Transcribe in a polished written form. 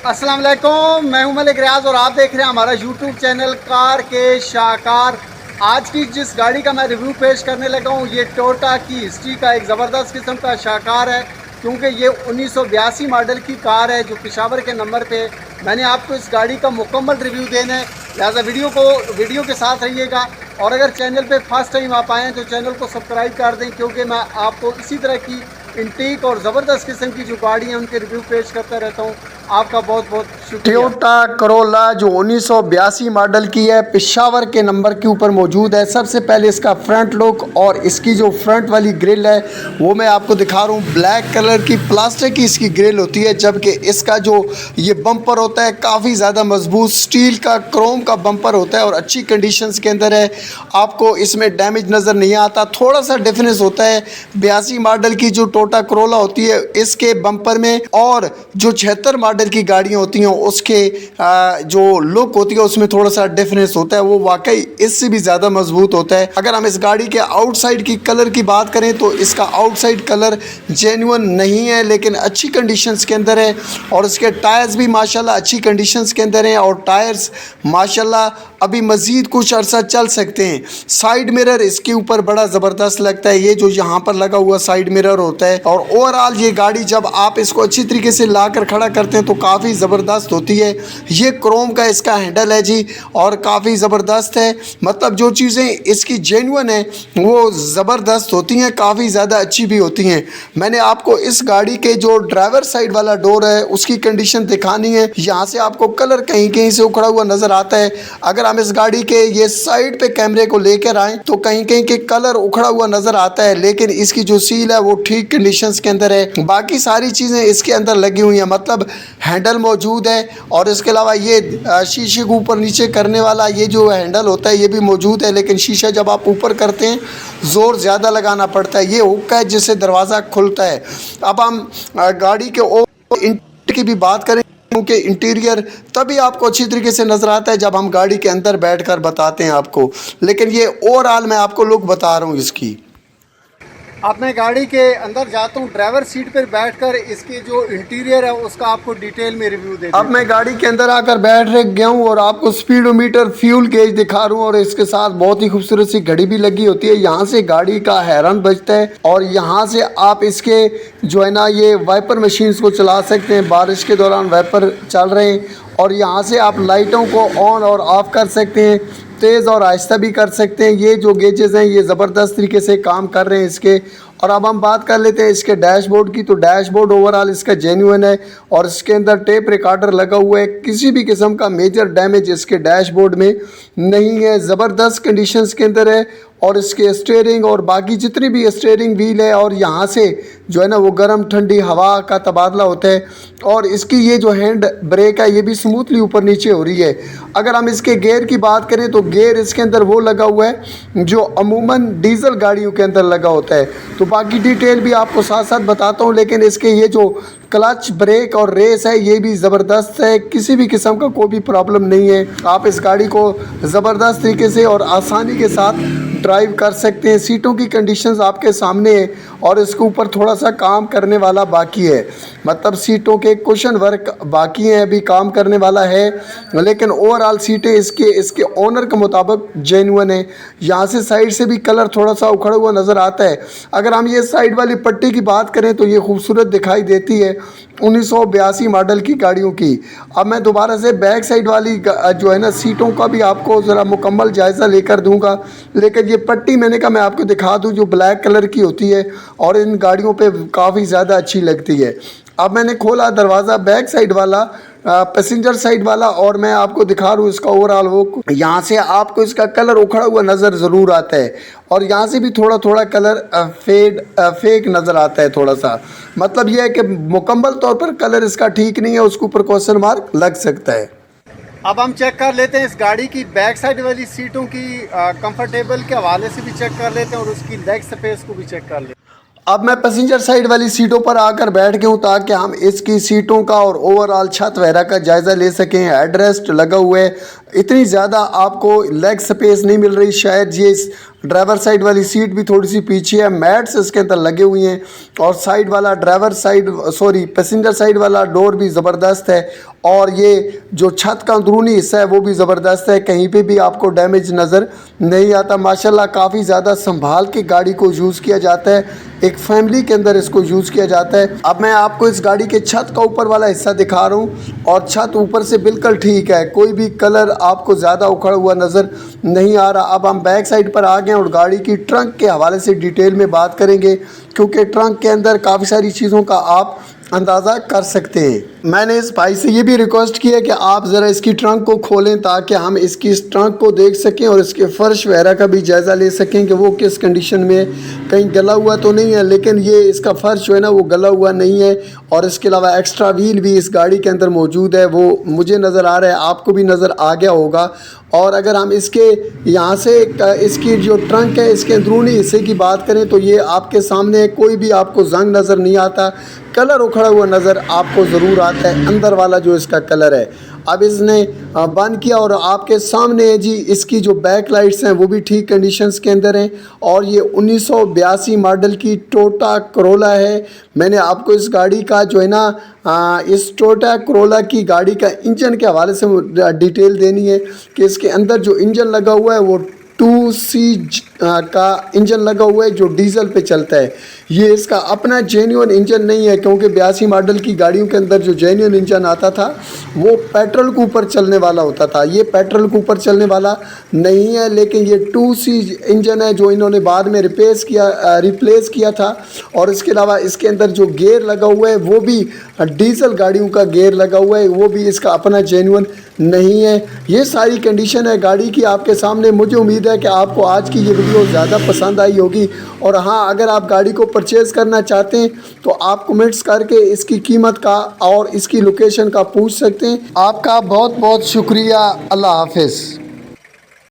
अस्सलाम वालेकुम, मैं हूं मलिक रियाज और आप देख रहे हैं हमारा यूट्यूब चैनल कार के शाहकार। आज की जिस गाड़ी का मैं रिव्यू पेश करने लगा हूं ये टोयोटा की हिस्ट्री का एक ज़बरदस्त किस्म का शाहकार है, क्योंकि ये 1982 मॉडल की कार है जो पेशावर के नंबर पे। मैंने आपको इस गाड़ी का मुकम्मल रिव्यू देना है, लिहाजा वीडियो के साथ रहिएगा। और अगर चैनल पे फर्स्ट टाइम आप आएँ तो चैनल को सब्सक्राइब कर दें, क्योंकि मैं आपको इसी तरह की इंटीक और ज़बरदस्त किस्म की जो गाड़ियाँ हैं उनके रिव्यू पेश करता रहता हूँ। आपका बहुत बहुत शुक्रिया। टोयोटा करोला जो 1982 मॉडल की है, पेशावर के नंबर के ऊपर मौजूद है। सबसे पहले इसका फ्रंट लुक और इसकी जो फ्रंट वाली ग्रिल है वो मैं आपको दिखा रहा हूँ। ब्लैक कलर की प्लास्टिक की इसकी ग्रिल होती है, जबकि इसका जो ये बम्पर होता है काफ़ी ज़्यादा मजबूत स्टील का क्रोम का बम्पर होता है और अच्छी कंडीशंस के अंदर है। आपको इसमें डैमेज नज़र नहीं आता। थोड़ा सा डिफरेंस होता है 82 मॉडल की जो टोयोटा करोला होती है इसके बम्पर में, और जो 76 मॉडल की गाड़ियाँ होती हैं उसके जो लुक होती है उसमें थोड़ा सा डिफरेंस होता है। वो वाकई इससे भी ज़्यादा मजबूत होता है। अगर हम इस गाड़ी के आउटसाइड की कलर की बात करें तो इसका आउटसाइड कलर जेन्युइन नहीं है, लेकिन अच्छी कंडीशंस के अंदर है। और इसके टायर्स भी माशाल्लाह अच्छी कंडीशंस के अंदर हैं, और टायर्स माशाल्लाह अभी मज़ीद कुछ अर्सा चल सकते हैं। साइड मिरर इसके ऊपर बड़ा ज़बरदस्त लगता है, ये जो यहाँ पर लगा हुआ साइड मिरर होता है। और ओवरऑल ये गाड़ी जब आप इसको अच्छी तरीके से ला कर खड़ा करते हैं तो काफ़ी ज़बरदस्त होती है। ये क्रोम का इसका हैंडल है जी, और काफ़ी ज़बरदस्त है। मतलब जो चीज़ें इसकी जेन्युइन है वो ज़बरदस्त होती हैं, काफ़ी ज़्यादा अच्छी भी होती हैं। मैंने आपको इस गाड़ी के जो ड्राइवर साइड वाला डोर है उसकी कंडीशन दिखानी है। यहाँ से आपको कलर कहीं कहीं से उखड़ा हुआ नज़र आता है। अगर हम इस गाड़ी के ये साइड पे कैमरे को लेकर आएँ तो कहीं कहीं के कलर उखड़ा हुआ नज़र आता है, लेकिन इसकी जो सील है वो ठीक कंडीशंस के अंदर है। बाकी सारी चीज़ें इसके अंदर लगी हुई हैं, मतलब हैंडल मौजूद है। और इसके अलावा ये शीशे को ऊपर नीचे करने वाला ये जो हैंडल होता है ये भी मौजूद है, लेकिन शीशा जब आप ऊपर करते हैं ज़ोर ज़्यादा लगाना पड़ता है। ये हुक्का है जिससे दरवाज़ा खुलता है। अब हम गाड़ी के इंटीरियर की भी बात करें, क्योंकि इंटीरियर तभी आपको अच्छी तरीके से नज़र आता है जब हम गाड़ी के अंदर बैठकर बताते हैं आपको, लेकिन ये ओवरऑल मैं आपको लुक बता रहा हूँ इसकी। अब मैं गाड़ी के अंदर जाता हूँ, ड्राइवर सीट पर बैठकर इसकी जो इंटीरियर है उसका आपको डिटेल में रिव्यू दे। अब मैं गाड़ी के अंदर आकर बैठ गया हूँ और आपको स्पीडोमीटर फ्यूल गेज दिखा रहा हूँ, और इसके साथ बहुत ही खूबसूरत सी घड़ी भी लगी होती है। यहाँ से गाड़ी का हैरन बजता है, और यहाँ से आप इसके जो है ना ये वाइपर मशीन्स को चला सकते हैं। बारिश के दौरान वाइपर चल रहे हैं, और यहाँ से आप लाइटों को ऑन और ऑफ़ कर सकते हैं, तेज़ और आहिस्ता भी कर सकते हैं। ये जो गेजेस हैं ये ज़बरदस्त तरीके से काम कर रहे हैं इसके। और अब हम बात कर लेते हैं इसके डैशबोर्ड की, तो डैशबोर्ड ओवरऑल इसका जेन्युइन है, और इसके अंदर टेप रिकॉर्डर लगा हुआ है। किसी भी किस्म का मेजर डैमेज इसके डैशबोर्ड में नहीं है, ज़बरदस्त कंडीशंस के अंदर है। और इसके स्टीयरिंग और बाकी जितनी भी स्टीयरिंग व्हील है, और यहाँ से जो है ना वो गर्म ठंडी हवा का तबादला होता है। और इसकी ये जो हैंड ब्रेक है ये भी स्मूथली ऊपर नीचे हो रही है। अगर हम इसके गियर की बात करें तो गियर इसके अंदर वो लगा हुआ है जो अमूमन डीजल गाड़ियों के अंदर लगा होता है। तो बाकी डिटेल भी आपको साथ साथ बताता हूँ, लेकिन इसके ये जो क्लच ब्रेक और रेस है ये भी ज़बरदस्त है, किसी भी किस्म का कोई भी प्रॉब्लम नहीं है। आप इस गाड़ी को ज़बरदस्त तरीके से और आसानी के साथ ड्राइव कर सकते हैं। सीटों की कंडीशंस आपके सामने है, और इसके ऊपर थोड़ा सा काम करने वाला बाकी है, मतलब सीटों के कुशन वर्क बाकी हैं, अभी काम करने वाला है। लेकिन ओवरऑल सीटें इसके ओनर के मुताबिक जेन्युइन है। यहाँ से साइड से भी कलर थोड़ा सा उखड़ा हुआ नज़र आता है। अगर हम ये साइड वाली पट्टी की बात करें तो ये खूबसूरत दिखाई देती है 1982 मॉडल की गाड़ियों की। अब मैं दोबारा से बैक साइड वाली जो है ना सीटों का भी आपको ज़रा मुकम्मल जायज़ा लेकर दूंगा, लेकिन ये पट्टी मैंने कहा मैं आपको दिखा दूं जो ब्लैक कलर की होती है और इन गाड़ियों पे काफ़ी ज़्यादा अच्छी लगती है। अब मैंने खोला दरवाज़ा बैक साइड वाला, पैसेंजर साइड वाला, और मैं आपको दिखा रहा हूँ इसका ओवरऑल वो। यहाँ से आपको इसका कलर उखड़ा हुआ नज़र ज़रूर आता है, और यहाँ से भी थोड़ा थोड़ा कलर फेक नज़र आता है थोड़ा सा। मतलब यह है कि मुकम्मल तौर पर कलर इसका ठीक नहीं है, उसके ऊपर क्वेश्चन मार्क लग सकता है। अब हम चेक कर लेते हैं इस गाड़ी की बैक साइड वाली सीटों की कंफर्टेबल के हवाले से भी चेक कर लेते हैं, और उसकी लेग स्पेस को भी चेक कर लेते हैं। अब मैं पैसेंजर साइड वाली सीटों पर आकर बैठ गया हूँ ताकि हम इसकी सीटों का और ओवरऑल छत वगैरह का जायज़ा ले सकें। हेडरेस्ट लगा हुआ है, इतनी ज़्यादा आपको लेग स्पेस नहीं मिल रही। शायद ये इस ड्राइवर साइड वाली सीट भी थोड़ी सी पीछे है, मैट्स इसके अंदर लगे हुए हैं और साइड वाला पैसेंजर साइड वाला डोर भी ज़बरदस्त है और ये जो छत का अंदरूनी हिस्सा है वो भी ज़बरदस्त है, कहीं पे भी आपको डैमेज नज़र नहीं आता। माशाल्लाह काफ़ी ज़्यादा संभाल के गाड़ी को यूज़ किया जाता है, एक फैमिली के अंदर इसको यूज़ किया जाता है। अब मैं आपको इस गाड़ी के छत का ऊपर वाला हिस्सा दिखा रहा हूँ और छत ऊपर से बिल्कुल ठीक है, कोई भी कलर आपको ज़्यादा उखड़ा हुआ नज़र नहीं आ रहा। अब हम बैक साइड पर आ गए और गाड़ी की ट्रंक के हवाले से डिटेल में बात करेंगे, क्योंकि ट्रंक के अंदर काफ़ी सारी चीज़ों का आप अंदाज़ा कर सकते हैं। मैंने इस भाई से ये भी रिक्वेस्ट किया कि आप ज़रा इसकी ट्रंक को खोलें ताकि हम इसकी इस ट्रंक को देख सकें और इसके फ़र्श वगैरह का भी जायज़ा ले सकें कि वो किस कंडीशन में है, कहीं गला हुआ तो नहीं है। लेकिन ये इसका फ़र्श जो है ना वो गला हुआ नहीं है और इसके अलावा एक्स्ट्रा व्हील भी इस गाड़ी के अंदर मौजूद है, वो मुझे नज़र आ रहा है, आपको भी नज़र आ गया होगा। और अगर हम इसके यहाँ से इसकी जो ट्रंक है इसके अंदरूनी हिस्से की बात करें तो ये आपके सामने कोई भी आपको जंग नज़र नहीं आता, कलर उखड़ा हुआ नज़र आपको ज़रूर आता है, अंदर वाला जो इसका कलर है। अब इसने बंद किया और आपके सामने है जी इसकी जो बैक लाइट्स हैं वो भी ठीक कंडीशंस के अंदर हैं और ये 1982 मॉडल की टोयोटा करोला है। मैंने आपको इस गाड़ी का जो है ना इस टोयोटा करोला की गाड़ी का इंजन के हवाले से डिटेल देनी है कि इसके अंदर जो इंजन लगा हुआ है वो 2C का इंजन लगा हुआ है जो डीजल पे चलता है। ये इसका अपना जेन्युइन इंजन नहीं है, क्योंकि 82 मॉडल की गाड़ियों के अंदर जो जेन्युइन इंजन आता था वो पेट्रोल के ऊपर चलने वाला होता था, ये पेट्रोल के ऊपर चलने वाला नहीं है। लेकिन ये 2C इंजन है जो इन्होंने बाद में रिप्लेस किया था और इसके अलावा इसके अंदर जो गेयर लगा हुआ है वो भी डीजल गाड़ियों का गेयर लगा हुआ है, वो भी इसका अपना जेन्युइन नहीं है। ये सारी कंडीशन है गाड़ी की आपके सामने। मुझे उम्मीद है कि आपको आज की ये वीडियो ज़्यादा पसंद आई होगी और हाँ, अगर आप गाड़ी को परचेज़ करना चाहते हैं तो आप कमेंट्स करके इसकी कीमत का और इसकी लोकेशन का पूछ सकते हैं। आपका बहुत बहुत शुक्रिया। अल्लाह हाफिज़।